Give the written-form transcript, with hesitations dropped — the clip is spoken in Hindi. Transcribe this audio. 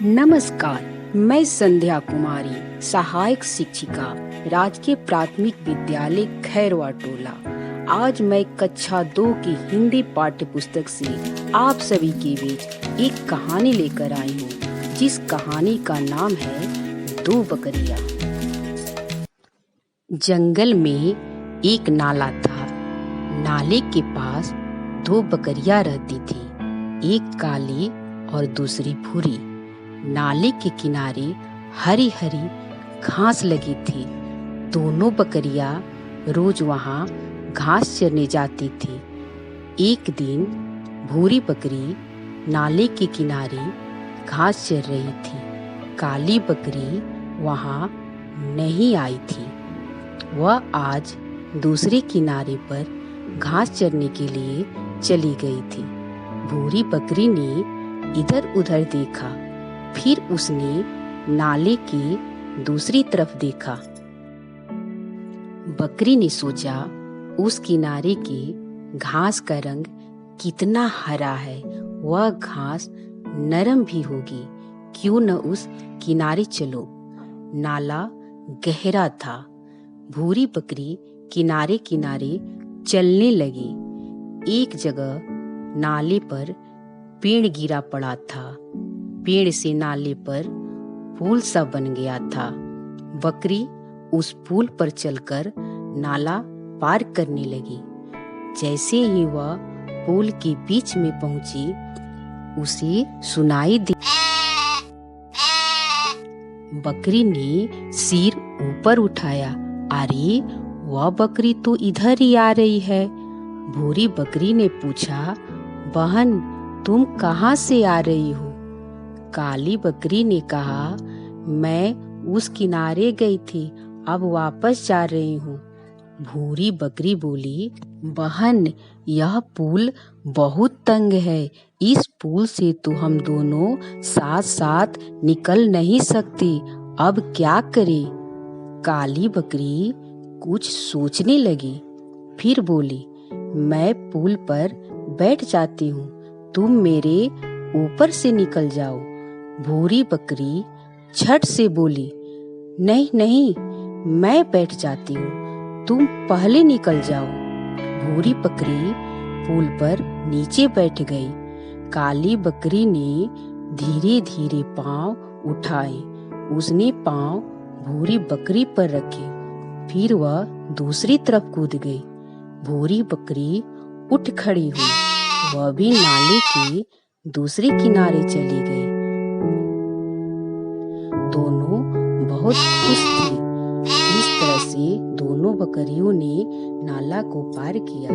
नमस्कार, मैं संध्या कुमारी, सहायक शिक्षिका, राजकीय प्राथमिक विद्यालय खैरवा टोला। आज मैं कक्षा 2 की हिंदी पाठ्य पुस्तक से आप सभी के बीच एक कहानी लेकर आई हूँ, जिस कहानी का नाम है दो बकरियाँ। जंगल में एक नाला था। नाले के पास दो बकरियाँ रहती थी, एक काली और दूसरी भूरी। नाले के किनारे हरी हरी घास लगी थी। दोनों बकरियां रोज वहां घास चरने जाती थी। एक दिन भूरी बकरी नाले के किनारे घास चर रही थी। काली बकरी वहां नहीं आई थी। वह आज दूसरे किनारे पर घास चरने के लिए चली गई थी। भूरी बकरी ने इधर उधर देखा, फिर उसने नाले की दूसरी तरफ देखा। बकरी ने सोचा, उस किनारे की घास का रंग कितना हरा है, वह घास नरम भी होगी, क्यों न उस किनारे चलो। नाला गहरा था। भूरी बकरी किनारे किनारे चलने लगी। एक जगह नाले पर पेड़ गिरा पड़ा था। पेड़ से नाले पर पुल सा बन गया था। बकरी उस पुल पर चलकर नाला पार करने लगी। जैसे ही वह पुल के बीच में पहुंची, उसे सुनाई दी। बकरी ने सिर ऊपर उठाया। अरे, वह बकरी तो इधर ही आ रही है। भूरी बकरी ने पूछा, बहन, तुम कहाँ से आ रही हो? काली बकरी ने कहा, मैं उस किनारे गई थी, अब वापस जा रही हूँ। भूरी बकरी बोली, बहन, यह पुल बहुत तंग है। इस पुल से तो हम दोनों साथ साथ निकल नहीं सकते। अब क्या करें? काली बकरी कुछ सोचने लगी, फिर बोली, मैं पुल पर बैठ जाती हूँ, तुम मेरे ऊपर से निकल जाओ। भूरी बकरी झट से बोली, नहीं नहीं, मैं बैठ जाती हूँ, तुम पहले निकल जाओ। भूरी बकरी पुल पर नीचे बैठ गई। काली बकरी ने धीरे धीरे पांव उठाए। उसने पांव भूरी बकरी पर रखे, फिर वह दूसरी तरफ कूद गई। भूरी बकरी उठ खड़ी हुई। वह भी नाले के दूसरे किनारे चली गई। दोनों बहुत खुश थे। इस तरह से दोनों बकरियों ने नाला को पार किया।